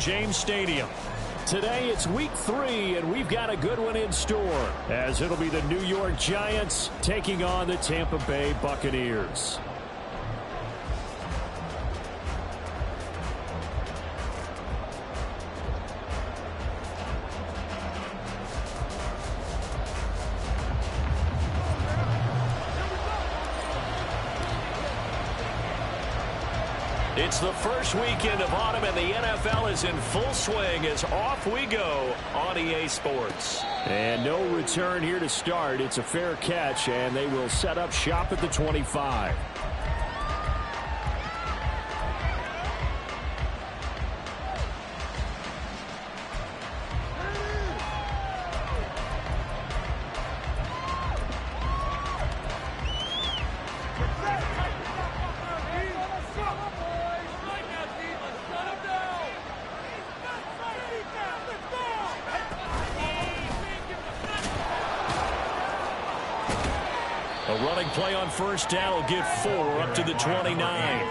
James Stadium. Today it's week 3, and we've got a good one in store, as it'll be the New York Giants taking on the Tampa Bay Buccaneers. It's the first weekend of autumn, and the NFL is in full swing as off we go on EA Sports. And no return here to start. It's a fair catch, and they will set up shop at the 25. A running play on first down will get 4 up to the 29.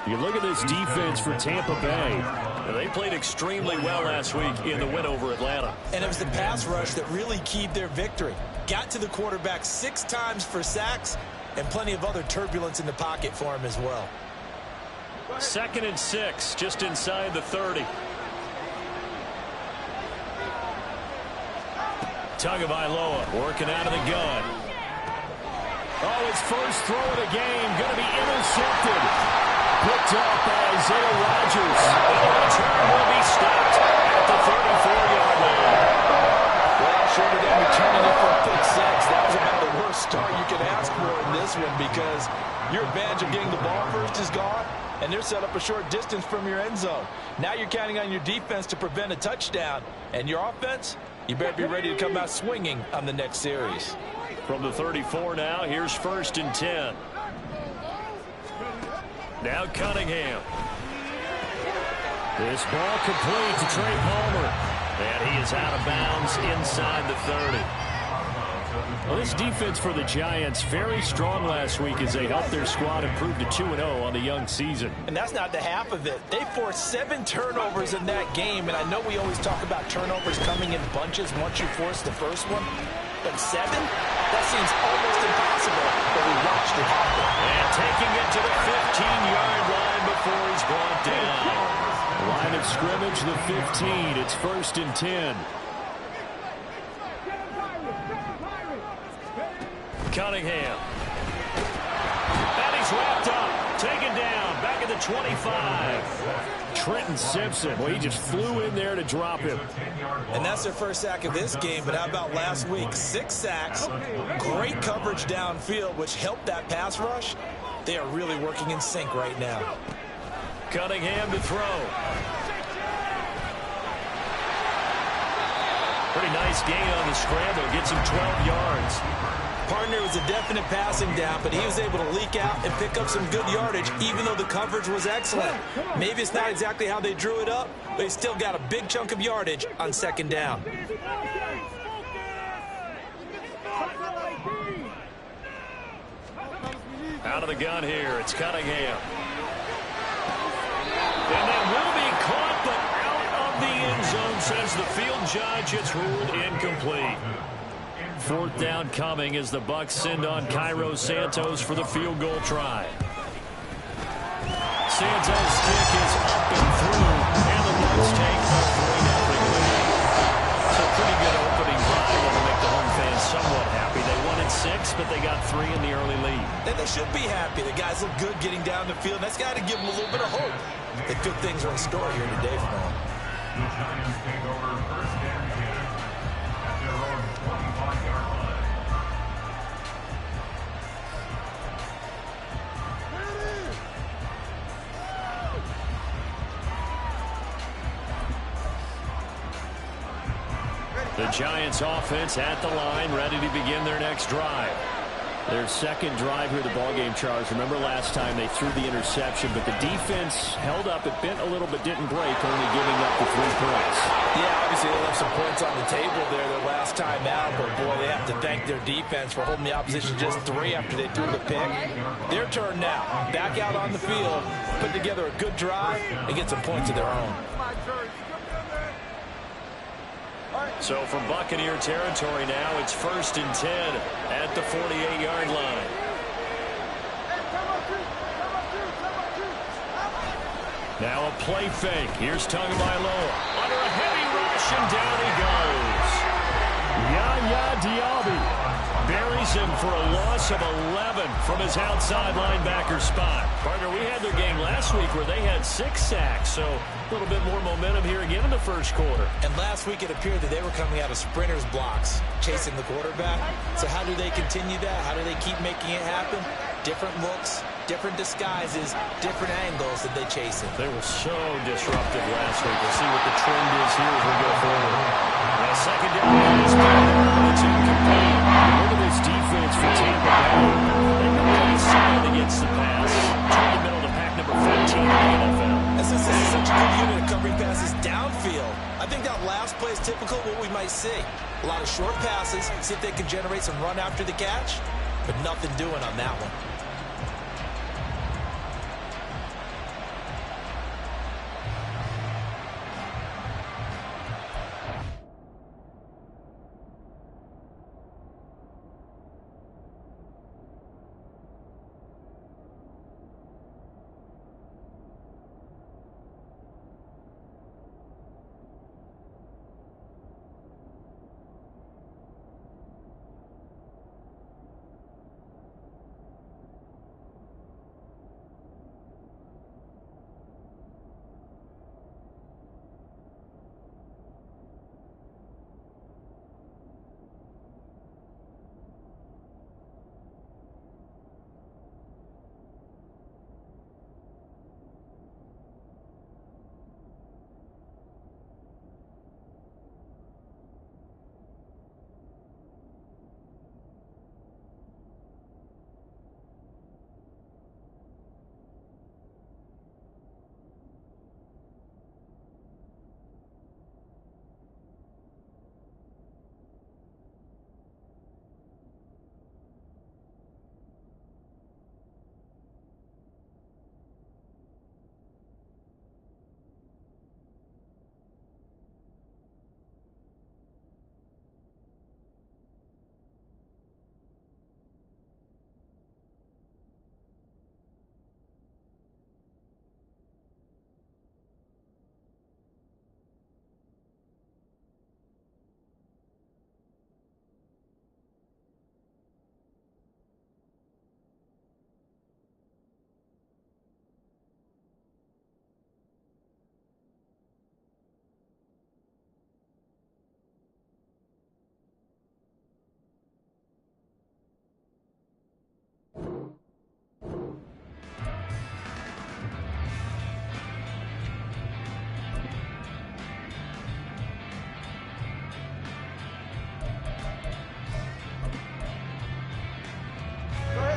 You look at this defense for Tampa Bay. They played extremely well last week in the win over Atlanta. And it was the pass rush that really keyed their victory. Got to the quarterback 6 times for sacks and plenty of other turbulence in the pocket for him as well. 2nd and 6, just inside the 30. Tagovailoa working out of the gun. Oh, his first throw of the game, going to be intercepted. Picked up by Isaiah Rodgers. And the return will be stopped at the 34-yard line. Well, shorter than returning it for a pick 6. That was about the worst start you could ask for in this one, because your advantage of getting the ball first is gone, and they're set up a short distance from your end zone. Now you're counting on your defense to prevent a touchdown, and your offense, you better be ready to come out swinging on the next series. From the 34 now, here's 1st and 10. Now Cunningham. This ball complete to Trey Palmer. And he is out of bounds inside the 30. Well, this defense for the Giants, very strong last week as they helped their squad improve to 2-0 on the young season. And that's not the half of it. They forced 7 turnovers in that game, and I know we always talk about turnovers coming in bunches once you force the first one. But 7? That seems almost impossible, but we watched it happen. And taking it to the 15-yard line before he's brought down. Line of scrimmage, the 15. It's 1st and 10. Cunningham. And he's wrapped up. Taken down. Back at the 25. Trenton Simpson. Well, he just flew in there to drop him. And that's their first sack of this game. But how about last week? 6 sacks. Great coverage downfield, which helped that pass rush. They are really working in sync right now. Cunningham to throw. Pretty nice gain on the scramble. Gets him 12 yards. Partner was a definite passing down, but he was able to leak out and pick up some good yardage, even though the coverage was excellent. Maybe it's not exactly how they drew it up, but he still got a big chunk of yardage on 2nd down. Out of the gun here, it's Cunningham. And that will be caught, but out of the end zone, says the field judge. It's ruled incomplete. 4th down coming as the Bucs send on Cairo Santos for the field goal try. Santos' kick is up and through, and the Bucs take a 3-0 lead. It's a pretty good opening drive that will make the home fans somewhat happy. They won at 6, but they got 3 in the early lead. And they should be happy. The guys look good getting down the field. That's got to give them a little bit of hope that good things are in store here today for them. The Giants take over 1st and 10 at their own 25-yard line. The Giants offense at the line, ready to begin their next drive. Their 2nd drive here of the ballgame, Charles. Remember last time they threw the interception, but the defense held up. It bent a little but didn't break, only giving up the 3 points. Yeah, obviously they left some points on the table there their last time out, but boy, they have to thank their defense for holding the opposition just 3 after they threw the pick. Their turn now. Back out on the field, put together a good drive, and get some points of their own. So from Buccaneer territory now, it's 1st and 10 at the 48-yard line. Now a play fake. Here's Tagovailoa under a heavy rush, and down he goes. Yaya Diaby buries him for a loss of 11 from his outside linebacker spot. Partner, we had their game last week where they had 6 sacks, so a little bit more momentum here again in the first quarter. And last week it appeared that they were coming out of sprinters blocks, chasing the quarterback. So how do they continue that? How do they keep making it happen? Different looks, different disguises, different angles that they chase it. They were so disruptive last week. We'll see what the trend is here as we go forward. Now second down, it's incomplete. Look at this defense for Tampa Bay. They go pretty solid against the pass. Toward the middle of the pack, number 15 in the NFL. This is such a good unit of covering passes downfield. I think that last play is typical of what we might see. A lot of short passes, see if they can generate some run after the catch, but nothing doing on that one.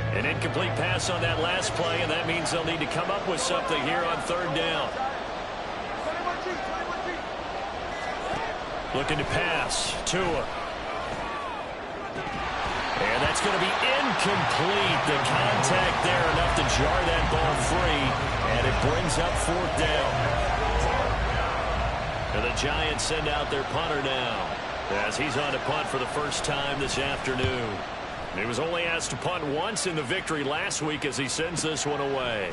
An incomplete pass on that last play, and that means they'll need to come up with something here on 3rd down. Looking to pass. Tua. And that's going to be incomplete. The contact there enough to jar that ball free, and it brings up 4th down. And the Giants send out their punter now as he's on to punt for the first time this afternoon. He was only asked to punt once in the victory last week as he sends this one away.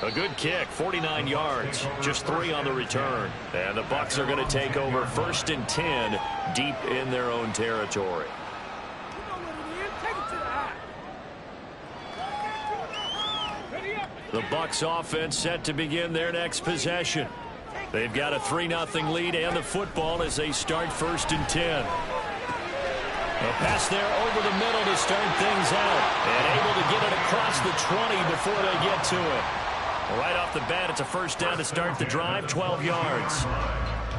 A good kick, 49 yards, just 3 on the return. And the Bucs are going to take over 1st and 10 deep in their own territory. The Bucs offense set to begin their next possession. They've got a 3-0 lead and the football as they start 1st and 10. A pass there over the middle to start things out. And able to get it across the 20 before they get to it. Right off the bat, it's a 1st down to start the drive, 12 yards.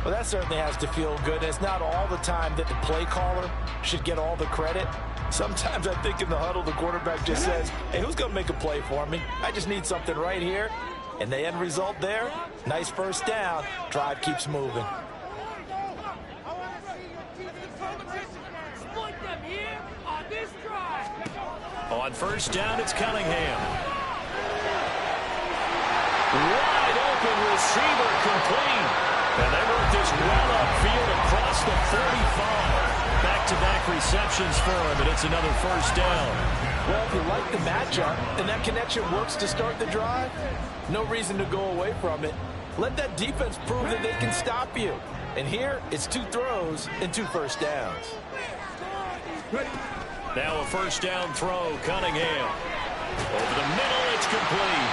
Well, that certainly has to feel good. And it's not all the time that the play caller should get all the credit. Sometimes I think in the huddle, the quarterback just says, hey, who's going to make a play for me? I just need something right here. And the end result there, nice 1st down. Drive keeps moving. On 1st down, it's Cunningham. Wide open receiver complete. And they work this well up receptions for him, and it's another first down. Well, if you like the matchup and that connection works to start the drive, no reason to go away from it. Let that defense prove that they can stop you. And here, it's 2 throws and 2 first downs. Now a first down throw, Cunningham. Over the middle, it's complete.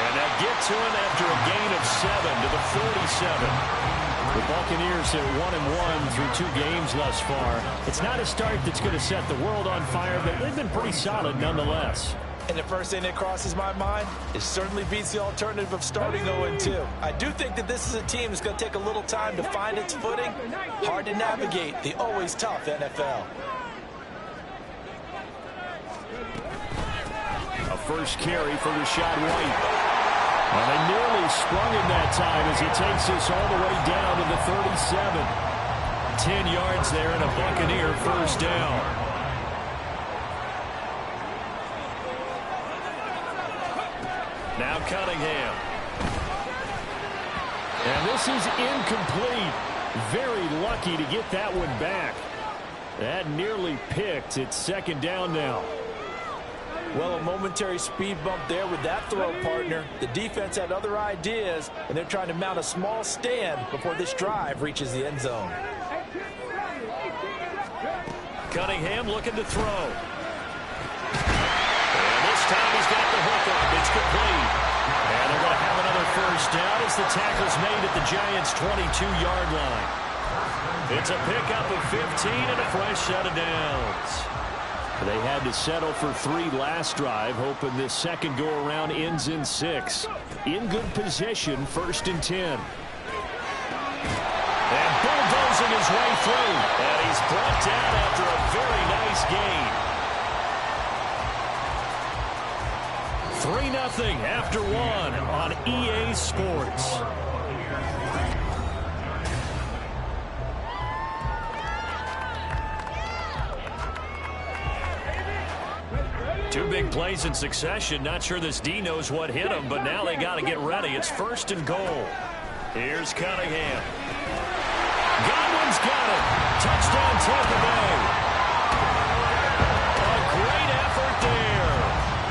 And they'll get to him after a gain of 7 to the 47. The Buccaneers are 1-1 through 2 games thus far. It's not a start that's going to set the world on fire, but they've been pretty solid nonetheless. And the first thing that crosses my mind, it certainly beats the alternative of starting 0-2. I do think that this is a team that's going to take a little time to find its footing. Hard to navigate the always tough NFL. A first carry for Rachaad White. And they nearly sprung him that time as he takes us all the way down to the 37. 10 yards there and a Buccaneer first down. Now Cunningham. And this is incomplete. Very lucky to get that one back. That nearly picked. It's second down now. Well, a momentary speed bump there with that throw, partner. The defense had other ideas, and they're trying to mount a small stand before this drive reaches the end zone. Cunningham looking to throw. And this time he's got the hook up. It's complete. And they're going to have another first down as the tackle's made at the Giants' 22-yard line. It's a pickup of 15 and a fresh set of downs. They had to settle for 3 last drive, hoping this second go-around ends in 6. In good position, 1st and 10. And bulldozing his way through. And he's brought down after a very nice gain. 3-0 after 1 on EA Sports. Two big plays in succession. Not sure this D knows what hit him, but now they got to get ready. It's 1st and goal. Here's Cunningham. Godwin's got it. Touchdown Tampa Bay. A great effort there.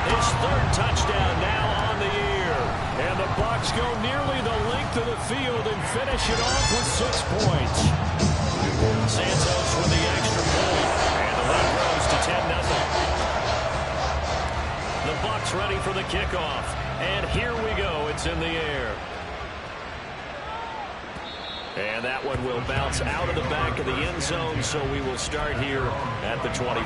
His 3rd touchdown now on the year. And the Bucs go nearly the length of the field and finish it off with 6 points. Santos with the extra point. And the lead grows to 10-0. The Bucs ready for the kickoff. And here we go. It's in the air. And that one will bounce out of the back of the end zone, so we will start here at the 25.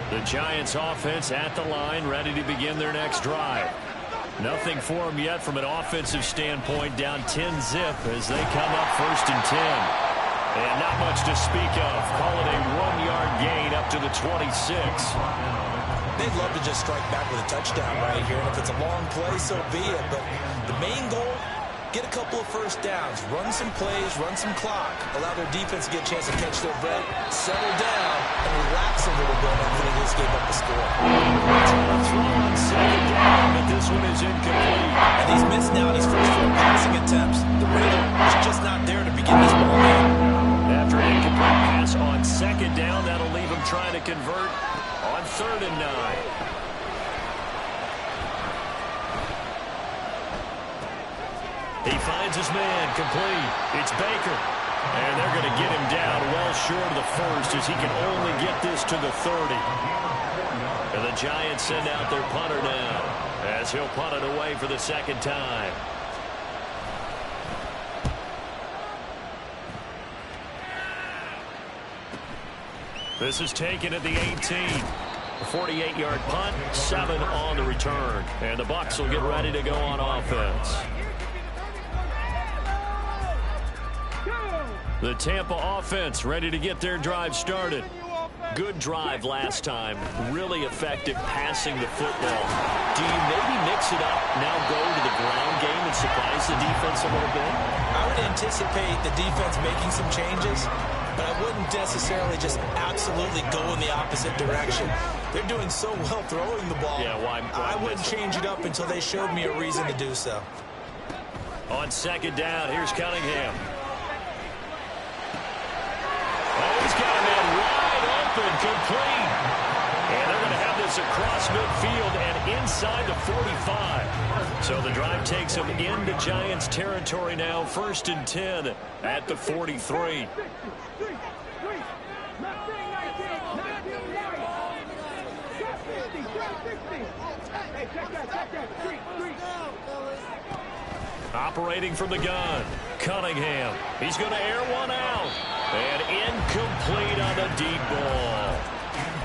The Giants offense at the line, ready to begin their next drive. Nothing for them yet from an offensive standpoint, down 10-zip as they come up 1st and 10. And not much to speak of. Call it a 1-yard gain up to the 26. They'd love to just strike back with a touchdown right here. And if it's a long play, so be it. But the main goal, get a couple of first downs. Run some plays, run some clock. Allow their defense to get a chance to catch their breath, settle down, and relax a little bit after they just gave up the score. Throw on second down, but this one is incomplete. And he's missed now his first 4 passing attempts. The rhythm is just not there to begin this ball game. After an incomplete pass on second down, that'll leave him trying to convert on 3rd and 9. He finds his man, complete. It's Baker. And they're going to get him down well short of the 1st as he can only get this to the 30. And the Giants send out their punter now as he'll punt it away for the 2nd time. This is taken at the 18. A 48-yard punt, 7 on the return. And the Bucs will get ready to go on offense. The Tampa offense ready to get their drive started. Good drive last time. Really effective passing the football. Do you maybe mix it up, now go to the ground game and surprise the defense a little bit? I would anticipate the defense making some changes, but I wouldn't necessarily just absolutely go in the opposite direction. They're doing so well throwing the ball. Yeah, why I wouldn't change it up until they showed me a reason to do so. On second down, here's Cunningham. open, complete. And they're going to have this across midfield and inside the 45. So the drive takes them into Giants territory now, 1st and 10 at the 43. Operating from the gun, Cunningham. He's going to air one out. And incomplete on the deep ball.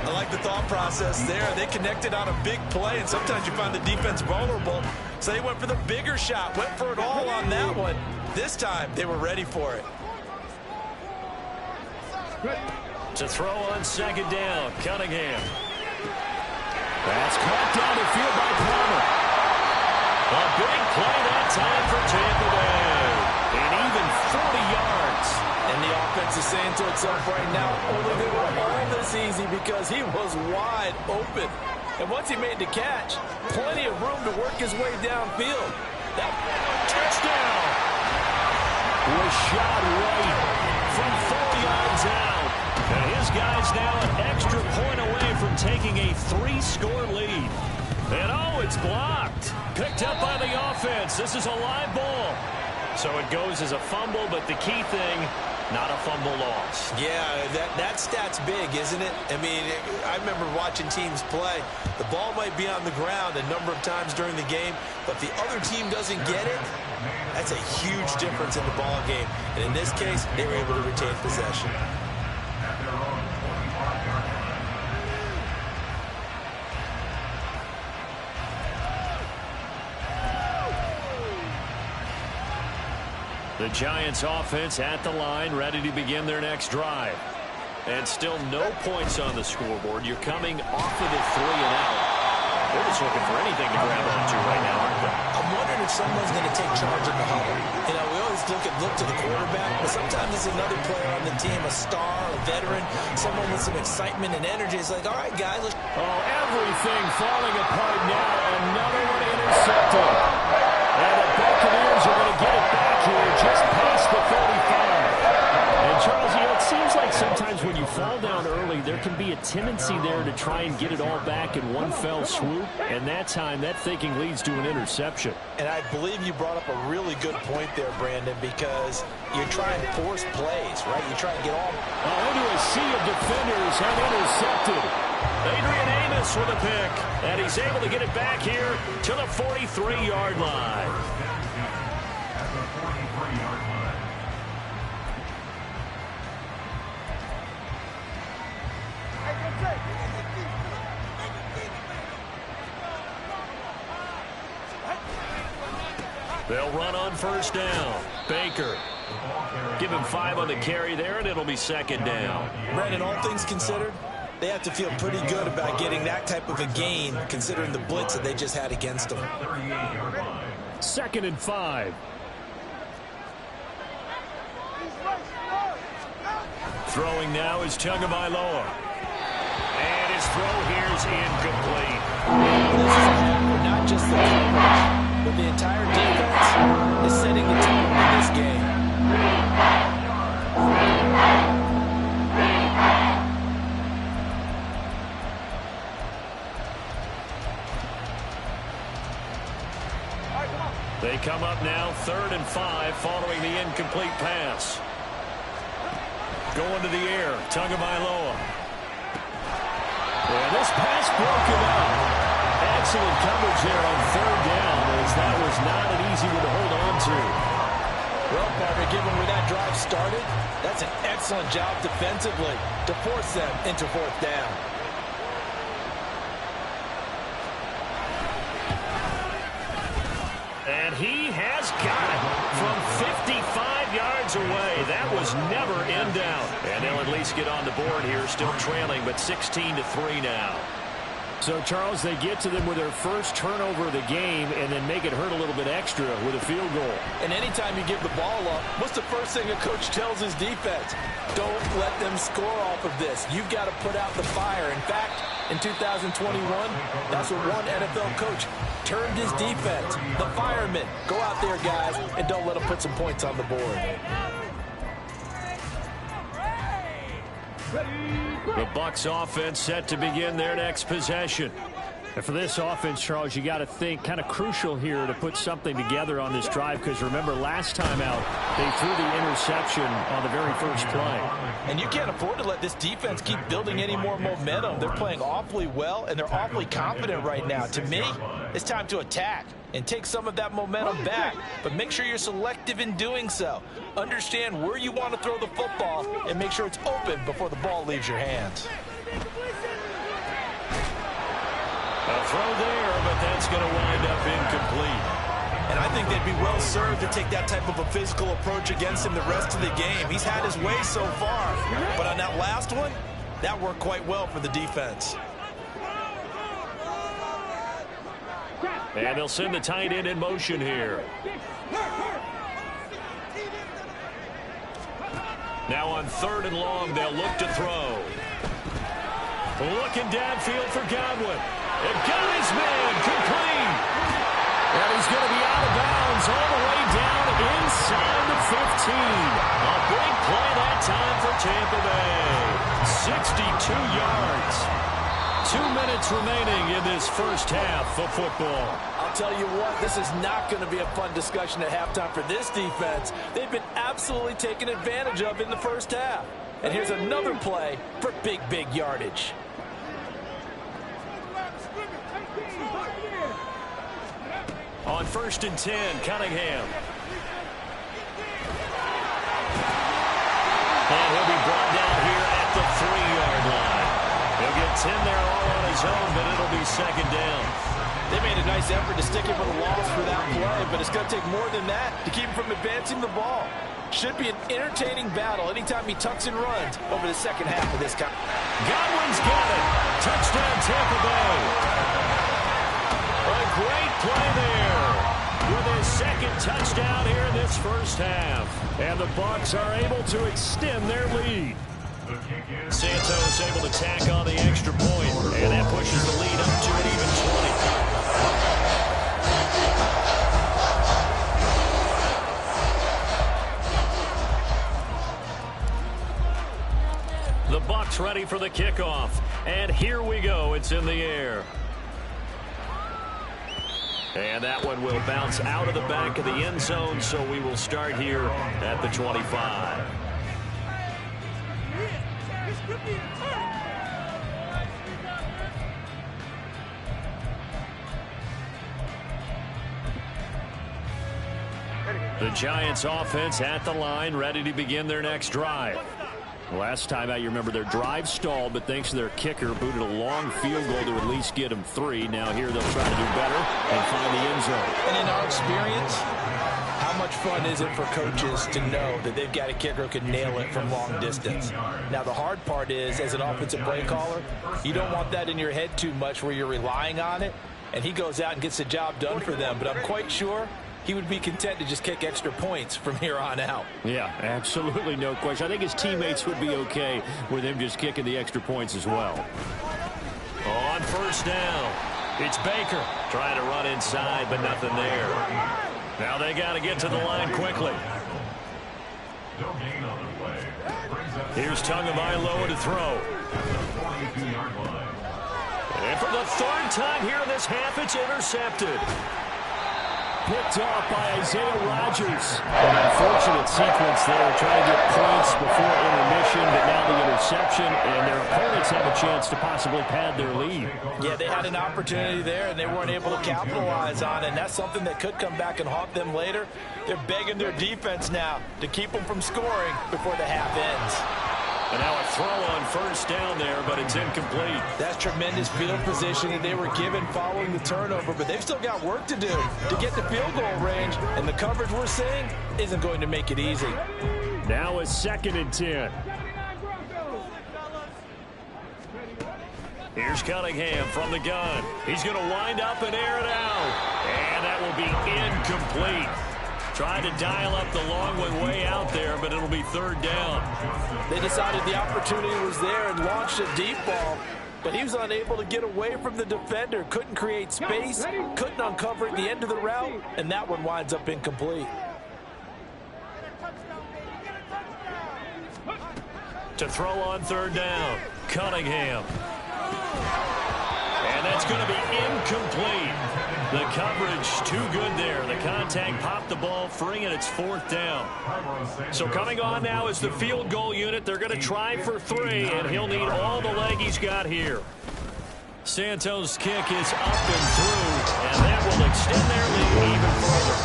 I like the thought process there. They connected on a big play, and sometimes you find the defense vulnerable. So they went for the bigger shot, went for it all on that one. This time, they were ready for it. To throw on 2nd down, Cunningham. That's caught down the field by Palmer. A big play that time for Tampa Bay. And even 40 yards. And the offense is saying to itself right now, only they were all this easy because he was wide open. And once he made the catch, plenty of room to work his way downfield. That touchdown was shot right from 4 yards out. And his guy's now an extra point away from taking a 3-score lead. And oh, it's blocked. Picked up by the offense. This is a live ball. So it goes as a fumble, but the key thing, not a fumble loss. Yeah, that stat's big, isn't it? I mean, I remember watching teams play. The ball might be on the ground a number of times during the game, but if the other team doesn't get it, that's a huge difference in the ball game. And in this case, they were able to retain possession. The Giants offense at the line, ready to begin their next drive. And still no points on the scoreboard. You're coming off of the 3 and out. They're just looking for anything to grab onto right now, aren't they? I'm wondering if someone's going to take charge in the huddle. You know, we always look to the quarterback, but sometimes it's another player on the team, a star, a veteran, someone with some excitement and energy. It's like, all right, guys, let's... Oh, everything falling apart now. Another one intercepted. And the Buccaneers are going to get it back here just past the 35. And Charles, you know, it seems like sometimes when you fall down early, there can be a tendency there to try and get it all back in one fell swoop. And that time, that thinking leads to an interception. And I believe you brought up a really good point there, Brandon, because you're trying to force plays, right? You try and get all... Oh, into a sea of defenders and intercepted. Adrian Amos with a pick. And he's able to get it back here to the 43-yard line. They'll run on 1st down. Baker. Give him 5 on the carry there, and it'll be 2nd down. Brandon, all things considered, they have to feel pretty good about getting that type of a gain, considering the blitz that they just had against them. 2nd and 5. Throwing now is Tagovailoa. And his throw here is incomplete. This is happening, not just the coverage, but the entire defense is setting the tone in this game. They come up now 3rd and 5 following the incomplete pass. Going to the air, Tagovailoa. And this pass broken up. Excellent coverage there on 3rd down, as that was not an easy one to hold on to. Well, partner, given where that drive started, that's an excellent job defensively to force them into 4th down. And he has got it from 55 yards away. That was never in doubt. And they'll at least get on the board here, still trailing, but 16-3 now. So, Charles, they get to them with their first turnover of the game and then make it hurt a little bit extra with a field goal. And anytime you give the ball up, what's the first thing a coach tells his defense? Don't let them score off of this. You've got to put out the fire. In fact, in 2021, that's what one NFL coach termed his defense. The firemen. Go out there, guys, and don't let them put some points on the board. The Bucs offense set to begin their next possession. And for this offense, Charles, you got to think kind of crucial here to put something together on this drive, because remember last time out they threw the interception on the very first play. And you can't afford to let this defense keep building any more momentum. They're playing awfully well, and they're awfully confident right now. To me, it's time to attack and take some of that momentum back, but make sure you're selective in doing so. Understand where you want to throw the football and make sure it's open before the ball leaves your hands. A throw there, but that's going to wind up incomplete. And I think they'd be well served to take that type of a physical approach against him the rest of the game. He's had his way so far, but on that last one, that worked quite well for the defense. And they'll send the tight end in motion here. Now on 3rd and long, they'll look to throw. Looking downfield for Godwin. And got his man complete. And he's going to be out of bounds all the way down inside the 15. A big play that time for Tampa Bay. 62 yards. 2 minutes remaining in this first half of football. I'll tell you what, this is not going to be a fun discussion at halftime for this defense. They've been absolutely taken advantage of in the first half. And here's another play for big yardage. On 1st and 10, Cunningham. And he'll be brought down here at the 3-yard line. He'll get 10 there all on his own, but it'll be 2nd down. They made a nice effort to stick him with a loss for that play, but it's going to take more than that to keep him from advancing the ball. Should be an entertaining battle anytime he tucks and runs over the second half of this game. Godwin's got it. Touchdown, Tampa Bay. A great play there with his 2nd touchdown here in this first half. And the Bucs are able to extend their lead. Santos able to tack on the extra point, and that pushes the lead up to an even 20. The Bucs ready for the kickoff, and here we go. It's in the air. And that one will bounce out of the back of the end zone, so we will start here at the 25. The Giants offense at the line, ready to begin their next drive. Last time out, you remember their drive stalled, but thanks to their kicker, booted a long field goal to at least get them 3. Now here they'll try to do better and find the end zone. And in our experience, how much fun is it for coaches to know that they've got a kicker who can nail it from long distance? Now the hard part is, as an offensive play caller, you don't want that in your head too much where you're relying on it, and he goes out and gets the job done for them. But I'm quite sure he would be content to just kick extra points from here on out. Yeah, absolutely no question. I think his teammates would be okay with him just kicking the extra points as well. On 1st down, it's Baker trying to run inside, but nothing there. Now they got to get to the line quickly. Here's Tagovailoa to throw. And for the 3rd time here in this half, it's intercepted. Picked off by Isaiah Rodgers. An unfortunate sequence there, trying to get points before intermission, but now the interception, and their opponents have a chance to possibly pad their lead. Yeah, they had an opportunity there, and they weren't able to capitalize on it, and that's something that could come back and haunt them later. They're begging their defense now to keep them from scoring before the half ends. And now a throw on 1st down there, but it's incomplete. That's tremendous field position that they were given following the turnover, but they've still got work to do to get the field goal range, and the coverage we're seeing isn't going to make it easy. Now a 2nd and 10. Here's Cunningham from the gun. He's going to wind up and air it out. And that will be incomplete. Trying to dial up the long one way out there, but it'll be 3rd down. They decided the opportunity was there and launched a deep ball, but he was unable to get away from the defender, couldn't create space, couldn't uncover at the end of the route, and that one winds up incomplete. To throw on third down, Cunningham. And that's going to be incomplete. The coverage too good there. The contact popped the ball free, and it's fourth down. So coming on now is the field goal unit. They're going to try for 3, and he'll need all the leg he's got here. Santos' kick is up and through, and that will extend their lead even further.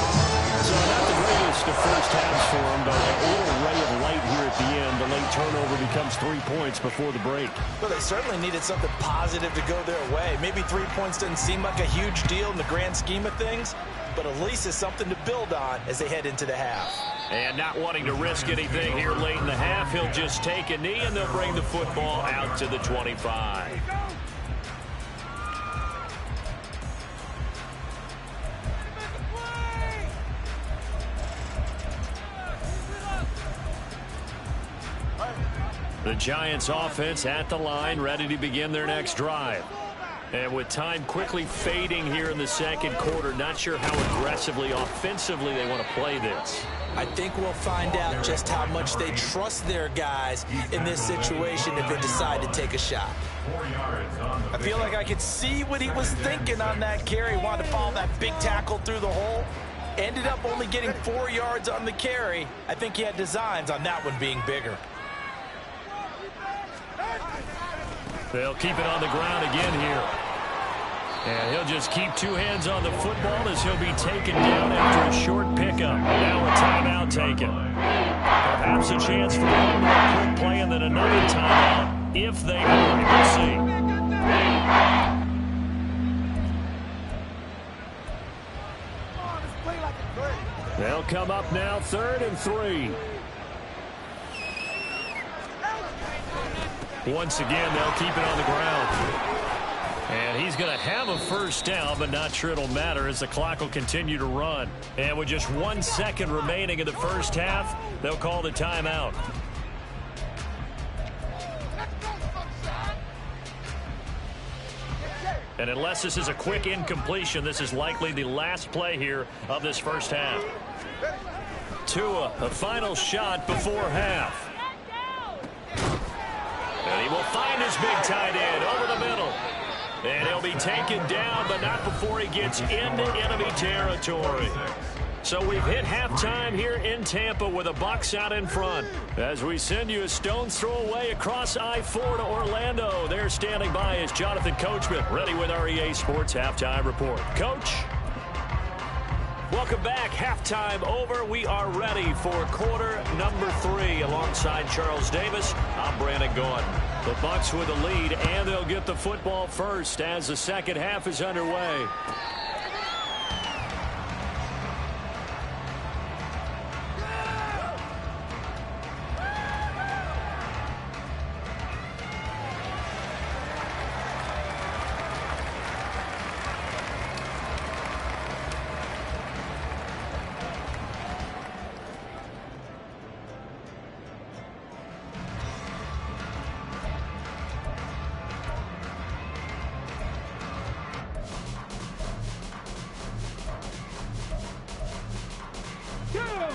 So not the greatest of first halves for him, but a little ray of light here at the end. The late turnover becomes 3 points before the break. Well, they certainly needed something positive to go their way. Maybe 3 points doesn't seem like a huge deal in the grand scheme of things, but at least it's something to build on as they head into the half. And not wanting to risk anything here late in the half, he'll just take a knee, and they'll bring the football out to the 25. The Giants offense at the line, ready to begin their next drive. And with time quickly fading here in the second quarter, not sure how aggressively, offensively they want to play this. I think we'll find out just how much they trust their guys in this situation if they decide to take a shot. I feel like I could see what he was thinking on that carry. Wanted to follow that big tackle through the hole. Ended up only getting 4 yards on the carry. I think he had designs on that one being bigger. They'll keep it on the ground again here. And he'll just keep 2 hands on the football as he'll be taken down after a short pickup. Now a timeout taken. Perhaps a chance for one more quick play and then another timeout if they hurry. We'll see. They'll come up now 3rd and 3. Once again, they'll keep it on the ground. And he's going to have a first down, but not sure it'll matter as the clock will continue to run. And with just 1 second remaining in the first half, they'll call the timeout. And unless this is a quick incompletion, this is likely the last play here of this first half. Tua, a final shot before half. And he will find his big tight end over the middle. And he'll be taken down, but not before he gets into enemy territory. So we've hit halftime here in Tampa with the Bucs out in front. As we send you a stone's throw away across I-4 to Orlando. There standing by is Jonathan Coachman, ready with our EA Sports Halftime Report. Coach? Welcome back. Halftime over. We are ready for quarter number 3 alongside Charles Davis. I'm Brandon Gaudin. The Bucs with the lead, and they'll get the football first as the second half is underway.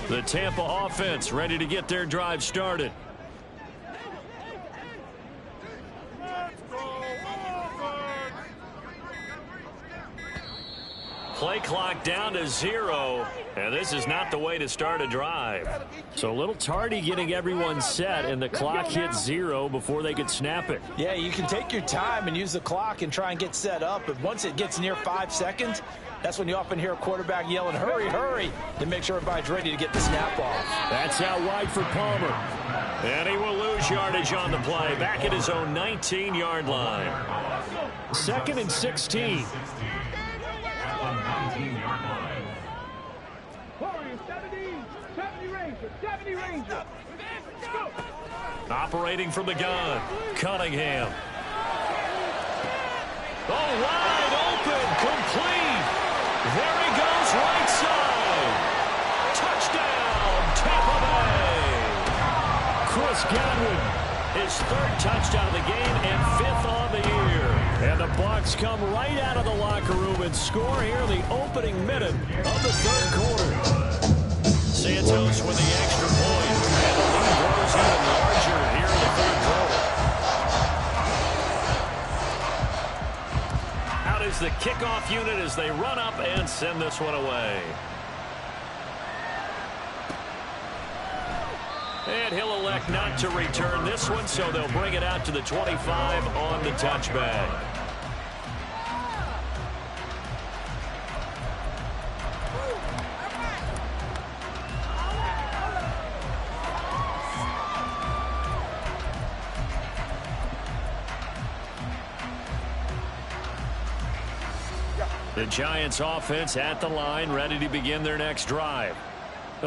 The Tampa offense ready to get their drive started. Play clock down to 0, and this is not the way to start a drive. So a little tardy getting everyone set, and the clock hits 0 before they could snap it. Yeah, you can take your time and use the clock and try and get set up, but once it gets near 5 seconds, that's when you often hear a quarterback yelling, hurry, hurry, to make sure everybody's ready to get the snap off. That's out wide for Palmer. And he will lose yardage on the play, back at his own 19-yard line. 2nd and 16. Operating from the gun, Cunningham. Oh, wide open, complete. There he goes, right side. Touchdown, Tampa Bay. Chris Godwin, his 3rd touchdown of the game and 5th on the year. And the Bucs come right out of the locker room and score here in the opening minute of the 3rd quarter. Santos with the extra point, and the lead grows even larger here in the 3rd kickoff unit as they run up and send this one away. And he'll elect not to return this one, so they'll bring it out to the 25 on the touchback. The Giants offense at the line, ready to begin their next drive.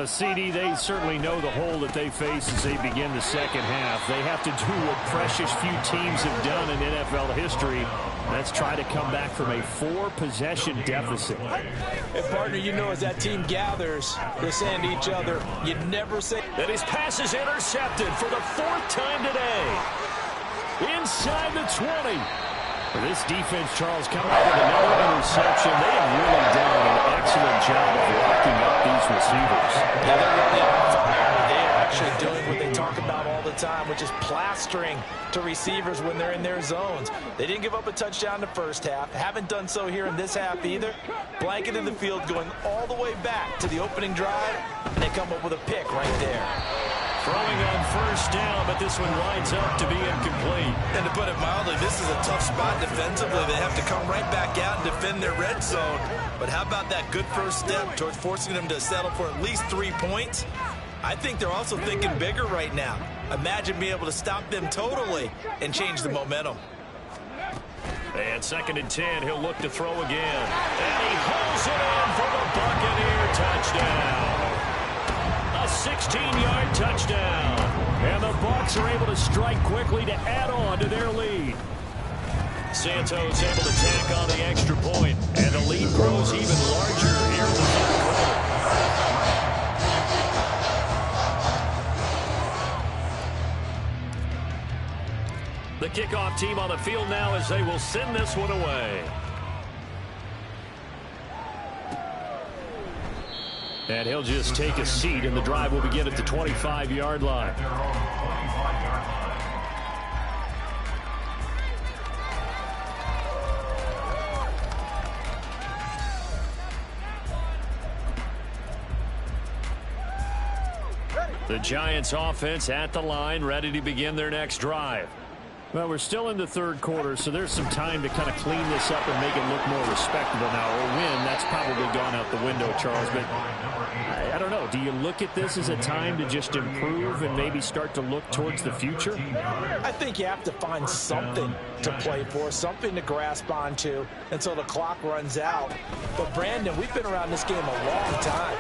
CD, they certainly know the hole that they face as they begin the second half. They have to do what precious few teams have done in NFL history. Let's try to come back from a 4-possession deficit. And, partner, you know as that team gathers, they're saying to each other, you never say. And his pass is intercepted for the 4th time today. Inside the 20. This defense, Charles, coming up with another interception. They have really done an excellent job of locking up these receivers. Yeah, they're really on fire. They are actually doing what they talk about all the time, which is plastering to receivers when they're in their zones. They didn't give up a touchdown in the first half. Haven't done so here in this half either. Blanket in the field going all the way back to the opening drive, and they come up with a pick right there. Throwing on first down, but this one winds up to be incomplete. And to put it mildly, this is a tough spot defensively. They have to come right back out and defend their red zone. But how about that good first step towards forcing them to settle for at least 3 points? I think they're also thinking bigger right now. Imagine being able to stop them totally and change the momentum. And 2nd and 10, he'll look to throw again. And he hauls it in for the Buccaneer touchdown. A 16-yard touchdown. And the Bucs are able to strike quickly to add on to their lead. Santos able to tack on the extra point, and the lead grows even larger here in the 3rd quarter. The kickoff team on the field now as they will send this one away. And he'll just take a seat, and the drive will begin at the 25-yard line. The Giants offense at the line, ready to begin their next drive. Well, we're still in the 3rd quarter, so there's some time to kind of clean this up and make it look more respectable now. Or win, that's probably gone out the window, Charles. But I don't know. Do you look at this as a time to just improve and maybe start to look towards the future? I think you have to find something to play for, something to grasp onto until the clock runs out. But, Brandon, we've been around this game a long time.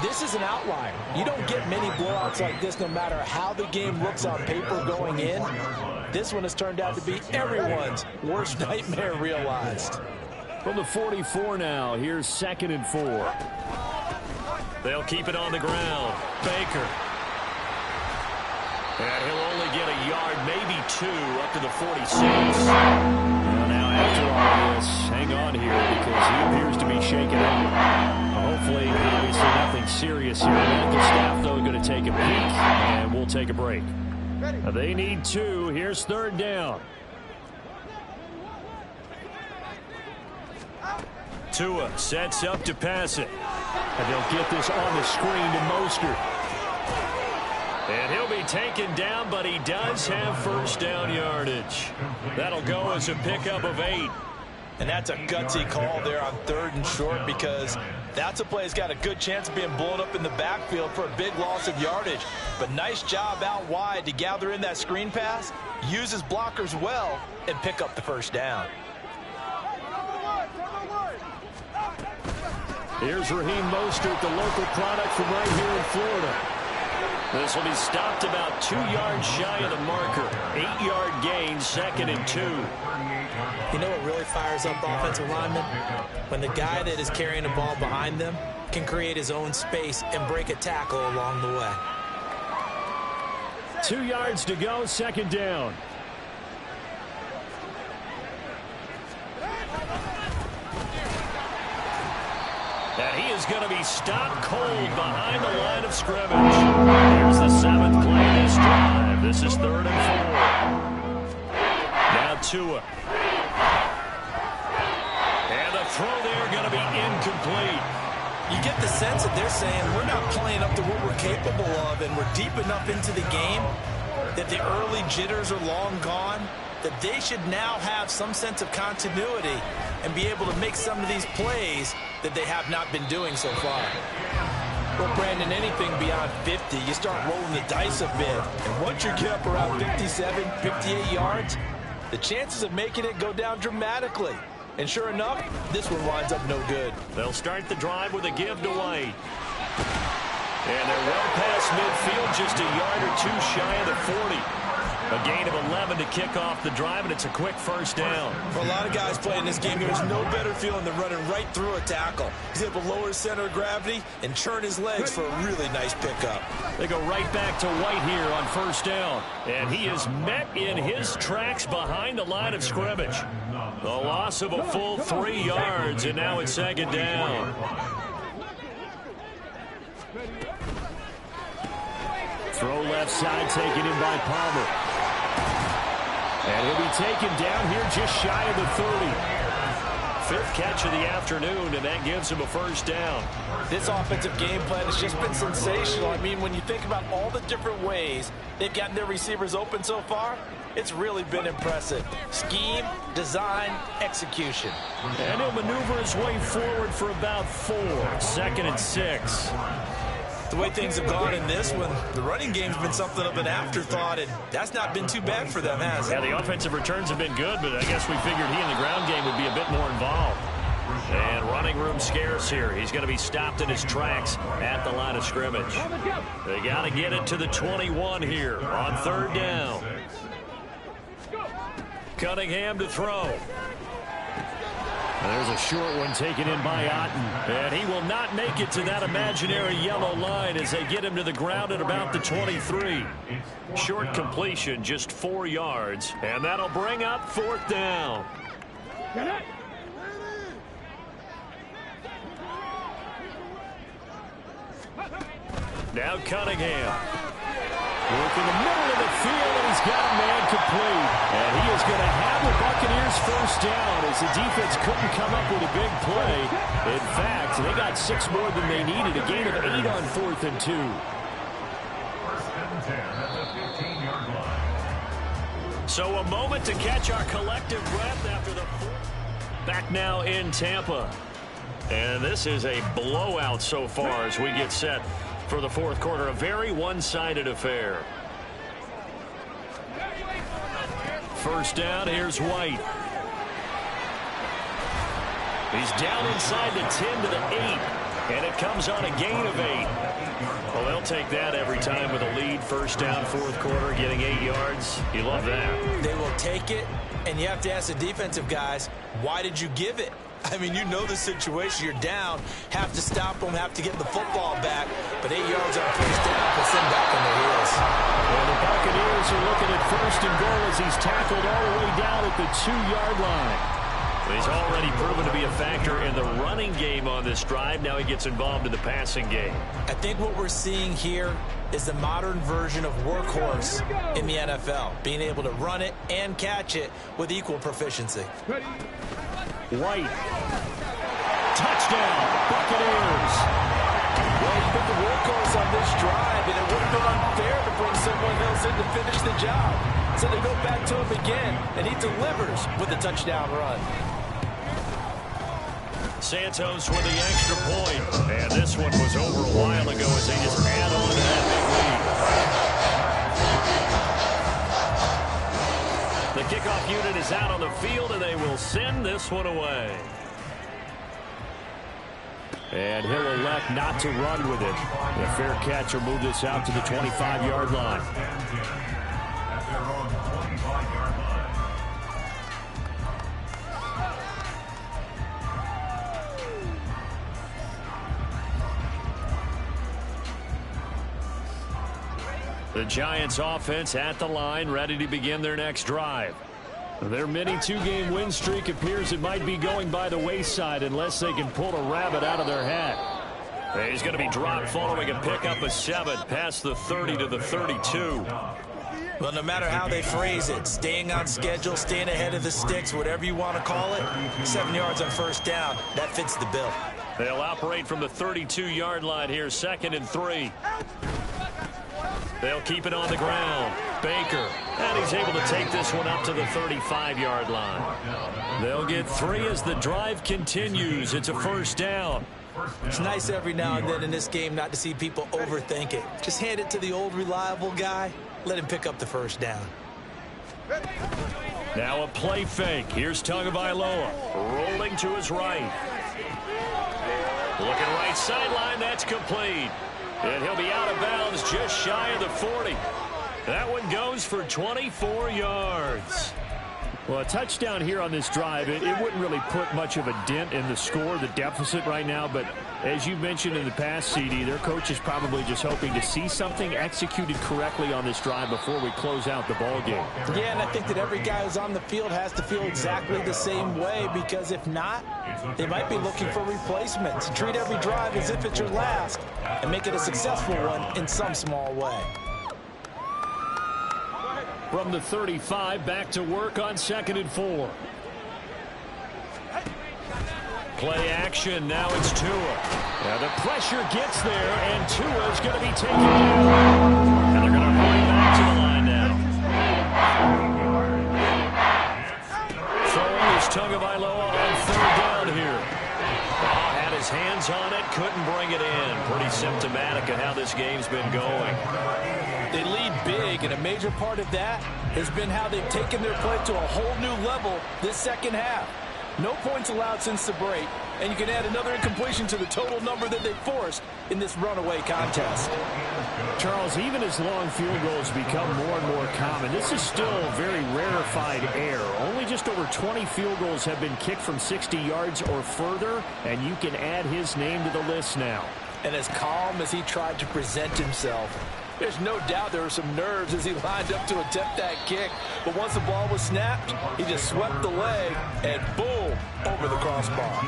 This is an outlier. You don't get many blowouts like this no matter how the game looks on paper going in. This one has turned out to be everyone's worst nightmare realized. From the 44 now, here's 2nd and 4. They'll keep it on the ground. Baker. And he'll only get a yard, maybe 2, up to the 46. Well, now after all this, hang on here because he appears to be shaken up. Hopefully, obviously nothing serious here. Medical staff, though, going to take a peek, and we'll take a break. They need 2. Here's 3rd down. Tua sets up to pass it. And they'll get this on the screen to Mostert. And he'll be taken down, but he does have first down yardage. That'll go as a pickup of 8. And that's a gutsy call there on 3rd and short because that's a play that's got a good chance of being blown up in the backfield for a big loss of yardage. But nice job out wide to gather in that screen pass, use his blockers well, and pick up the first down. Here's Raheem Mostert, the local product from right here in Florida. This will be stopped about 2 yards shy of the marker. 8-yard gain, 2nd and 2. You know what really fires up offensive linemen? When the guy that is carrying the ball behind them can create his own space and break a tackle along the way. 2 yards to go, 2nd down. And he is going to be stopped cold behind the line of scrimmage. Here's the 7th play of this drive. This is 3rd and 4. Now Tua. incomplete. You get the sense that they're saying we're not playing up to what we're capable of, and we're deep enough into the game that the early jitters are long gone, that they should now have some sense of continuity and be able to make some of these plays that they have not been doing so far. Well, Brandon, anything beyond 50, you start rolling the dice a bit. And once you get up around 57, 58 yards, the chances of making it go down dramatically. And sure enough, this one winds up no good. They'll start the drive with a give to White. And they're well past midfield, just a yard or two shy of the 40. A gain of 11 to kick off the drive, and it's a quick first down. For a lot of guys playing this game, there's no better feeling than running right through a tackle. He's able to lower his center of gravity and churn his legs for a really nice pickup. They go right back to White here on first down. And he is met in his tracks behind the line of scrimmage. The loss of a full 3 yards, and now it's second down. Throw left side, taken in by Palmer. And he'll be taken down here just shy of the 30. Fifth catch of the afternoon, and that gives him a first down. This offensive game plan has just been sensational. I mean, when you think about all the different ways they've gotten their receivers open so far, it's really been impressive. Scheme, design, execution. And he'll maneuver his way forward for about 4. Second and 6. The way things have gone in this one, the running game's been something of an afterthought, and that's not been too bad for them, has it? Yeah, the offensive returns have been good, but I guess we figured he in the ground game would be a bit more involved. And running room scarce here. He's going to be stopped in his tracks at the line of scrimmage. They got to get it to the 21 here on third down. Cunningham to throw. There's a short one taken in by Otten. And he will not make it to that imaginary yellow line as they get him to the ground at about the 23. Short completion, just 4 yards. And that'll bring up fourth down. Now Cunningham. Work in the middle of the field, and he's got a man complete. And he is going to have the Buccaneers first down as the defense couldn't come up with a big play. In fact, they got 6 more than they needed. A gain of 8 on 4th and 2. First and 10 at the 15-yard line. So a moment to catch our collective breath after the fourth. Back now in Tampa. And this is a blowout so far as we get set for the fourth quarter. A very one-sided affair. First down, here's White. He's down inside the 10 to the 8. And it comes on a gain of 8. Well, they'll take that every time with a lead. First down, fourth quarter, getting 8 yards. You love that. They will take it, and you have to ask the defensive guys, why did you give it? I mean, you know the situation. You're down, have to stop them, have to get the football back, but 8 yards on first down puts them back on their heels. Well, the Buccaneers are looking at first and goal as he's tackled all the way down at the 2-yard line. He's already proven to be a factor in the running game on this drive. Now he gets involved in the passing game. I think what we're seeing here is the modern version of workhorse in the NFL, being able to run it and catch it with equal proficiency. White. Touchdown, Buccaneers. Well, he's been the workhorse on this drive, and it would have been unfair to bring someone else in to finish the job. So they go back to him again, and he delivers with a touchdown run. Santos with the extra point. And this one was over a while ago as they just add on to that big lead. The kickoff unit is out on the field, and they will send this one away. And he'll elect not to run with it. The fair catch will move this out to the 25-yard line. At their own 25-yard line. The Giants offense at the line, ready to begin their next drive. Their mini 2-game win streak appears it might be going by the wayside unless they can pull a rabbit out of their hat. He's going to be dropped following a pickup of 7 past the 30 to the 32. Well, no matter how they phrase it, staying on schedule, staying ahead of the sticks, whatever you want to call it, 7 yards on first down, that fits the bill. They'll operate from the 32-yard line here, 2nd and 3. They'll keep it on the ground. Baker, and he's able to take this one up to the 35-yard line. They'll get 3 as the drive continues. It's a 1st down. It's nice every now and then in this game not to see people overthink it. Just hand it to the old reliable guy. Let him pick up the 1st down. Now a play fake. Here's Tagovailoa rolling to his right. Looking right sideline. That's complete. And he'll be out of bounds just shy of the 40. That one goes for 24 yards. Well, a touchdown here on this drive, it wouldn't really put much of a dent in the score, the deficit right now. But as you mentioned in the past, CD, their coach is probably just hoping to see something executed correctly on this drive before we close out the ball game. Yeah, and I think that every guy who's on the field has to feel exactly the same way, because if not, they might be looking for replacements. Treat every drive as if it's your last and make it a successful one in some small way. From the 35, back to work on 2nd and 4. Play action. Now it's Tua. Now the pressure gets there, and Tua is going to be taken down. And they're going to bring back to the line now. Throwing is Tagovailoa on 3rd down here. Had his hands on it, couldn't bring it in. Pretty symptomatic of how this game's been going. They lead big, and a major part of that has been how they've taken their play to a whole new level this 2nd half. No points allowed since the break, and you can add another incompletion to the total number that they've forced in this runaway contest. Charles, even as long field goals become more and more common, this is still very rarefied air. Only just over 20 field goals have been kicked from 60 yards or further, and you can add his name to the list now. And as calm as he tried to present himself, there's no doubt there were some nerves as he lined up to attempt that kick. But once the ball was snapped, he just swept the leg and boom, over the crossbar.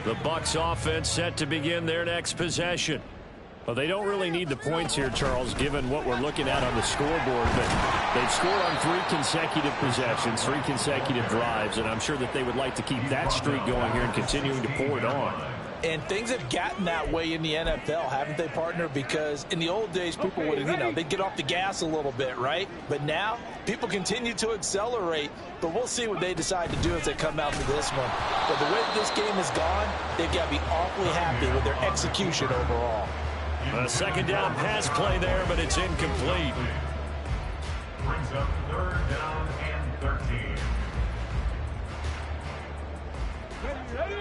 The Bucs offense set to begin their next possession. Well, they don't really need the points here, Charles, given what we're looking at on the scoreboard. But they've scored on 3 consecutive possessions, 3 consecutive drives, and I'm sure that they would like to keep that streak going here and continuing to pour it on. And things have gotten that way in the NFL, haven't they, partner? Because in the old days, people would, they'd get off the gas a little bit, right? But now, people continue to accelerate. But we'll see what they decide to do as they come out to this one. But the way this game has gone, they've got to be awfully happy with their execution overall. A 2nd down pass play there, but it's incomplete. Brings up 3rd down and 13.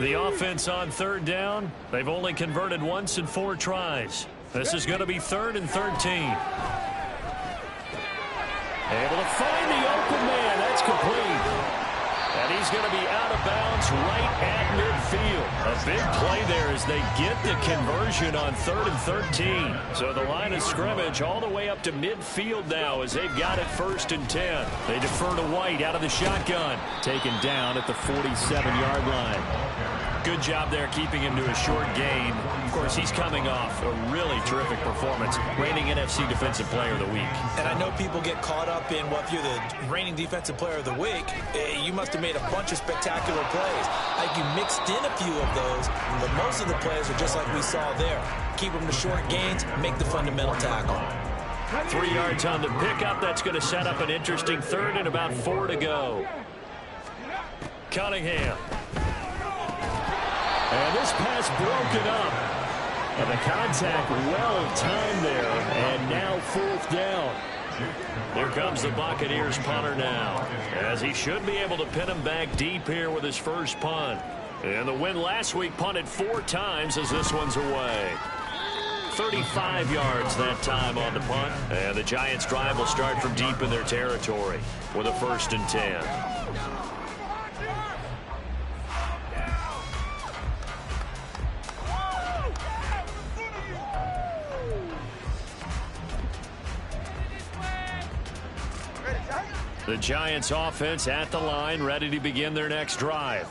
The offense on 3rd down, they've only converted once in 4 tries. This is going to be 3rd and 13. Able to find the open man. That's complete. And he's going to be out of bounds right at midfield. A big play there as they get the conversion on 3rd and 13. So the line of scrimmage all the way up to midfield now as they've got it 1st and 10. They defer to White out of the shotgun. Taken down at the 47-yard line. Good job there keeping him to a short gain. Of course, he's coming off a really terrific performance, reigning NFC Defensive Player of the Week. And I know people get caught up in, well, if you're the reigning Defensive Player of the Week, you must have made a bunch of spectacular plays. Like you mixed in a few of those, but most of the plays are just like we saw there. Keep them to short gains, make the fundamental tackle. 3 yards on the pickup. That's going to set up an interesting 3rd and about 4 to go. Cunningham. And this pass broken up. And the contact well timed there. And now 4th down. Here comes the Buccaneers punter now, as he should be able to pin him back deep here with his first punt. And the win last week punted 4 times as this one's away. 35 yards that time on the punt. And the Giants' drive will start from deep in their territory with a 1st and 10. The Giants offense at the line, ready to begin their next drive.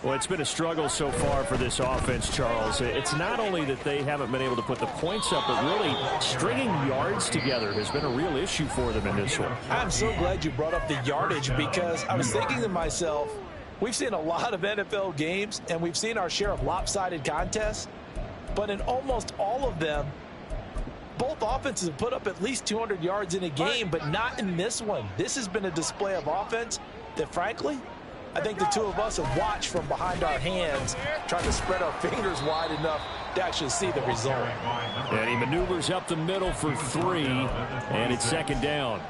Well, it's been a struggle so far for this offense, Charles. It's not only that they haven't been able to put the points up, but really stringing yards together has been a real issue for them in this one. I'm so glad you brought up the yardage, because I was thinking to myself, we've seen a lot of NFL games, and we've seen our share of lopsided contests, but in almost all of them, both offenses have put up at least 200 yards in a game, but not in this one. This has been a display of offense that, frankly, I think the two of us have watched from behind our hands, trying to spread our fingers wide enough to actually see the result. And he maneuvers up the middle for 3, and it's second down.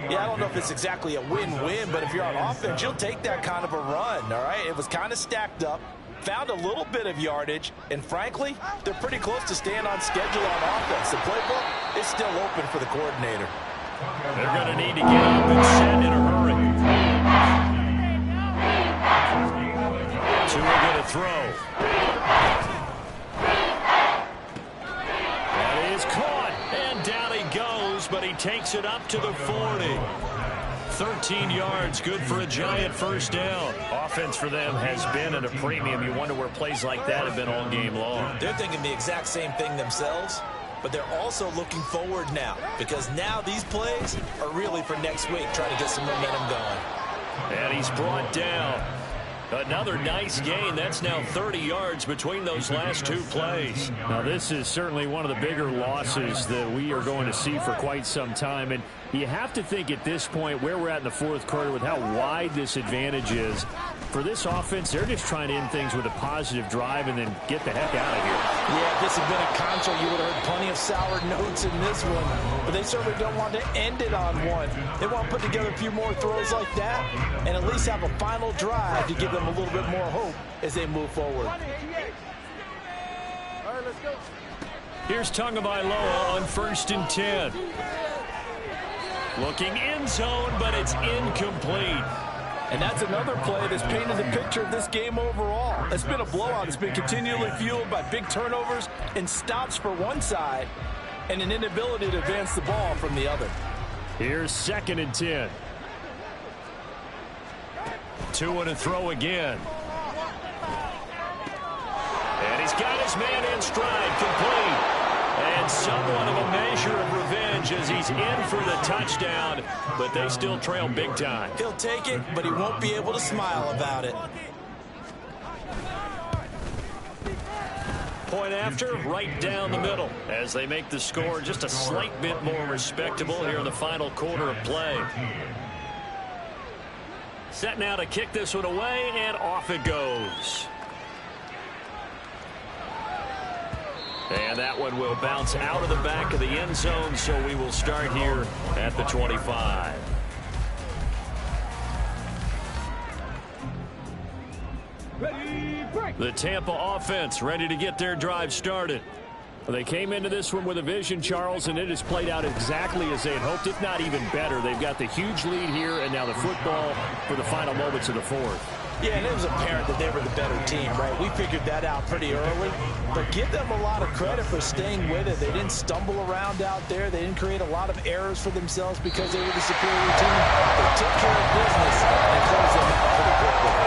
Yeah, I don't know if it's exactly a win-win, but if you're on offense, you'll take that kind of a run, all right? It was kind of stacked up, found a little bit of yardage, and frankly, they're pretty close to staying on schedule on offense. The playbook is still open for the coordinator. They're going to need to get up and set in a hurry. Tua going to throw. That is caught, and down he goes, but he takes it up to the 40. 13 yards, good for a giant first down. Offense for them has been at a premium. You wonder where plays like that have been all game long. They're thinking the exact same thing themselves, but they're also looking forward now, because now these plays are really for next week, trying to get some momentum going. And he's brought down. Another nice gain. That's now 30 yards between those last 2 plays. Now, this is certainly one of the bigger losses that we are going to see for quite some time. And you have to think at this point where we're at in the fourth quarter with how wide this advantage is. For this offense, they're just trying to end things with a positive drive and then get the heck out of here. Yeah, if this had been a concert, you would have heard plenty of sour notes in this one. But they certainly don't want to end it on one. They want to put together a few more throws like that and at least have a final drive to give them a little bit more hope as they move forward. Here's Tagovailoa on 1st and 10. Looking end zone, but it's incomplete. And that's another play that's painted the picture of this game overall. It's been a blowout. It's been continually fueled by big turnovers and stops for one side and an inability to advance the ball from the other. Here's 2nd and 10. Tua to throw again. And he's got his man in stride, complete. And somewhat of a measure of revenge as he's in for the touchdown, but they still trail big time. He'll take it, but he won't be able to smile about it. Point after, right down the middle, as they make the score just a slight bit more respectable here in the final quarter of play. Set now to kick this one away, and off it goes. And that one will bounce out of the back of the end zone, so we will start here at the 25. The Tampa offense ready to get their drive started. They came into this one with a vision, Charles, and it has played out exactly as they had hoped, if not even better. They've got the huge lead here, and now the football for the final moments of the fourth. Yeah, and it was apparent that they were the better team, right? We figured that out pretty early. But give them a lot of credit for staying with it. They didn't stumble around out there. They didn't create a lot of errors for themselves because they were the superior team. They took care of business and closed them out pretty quickly.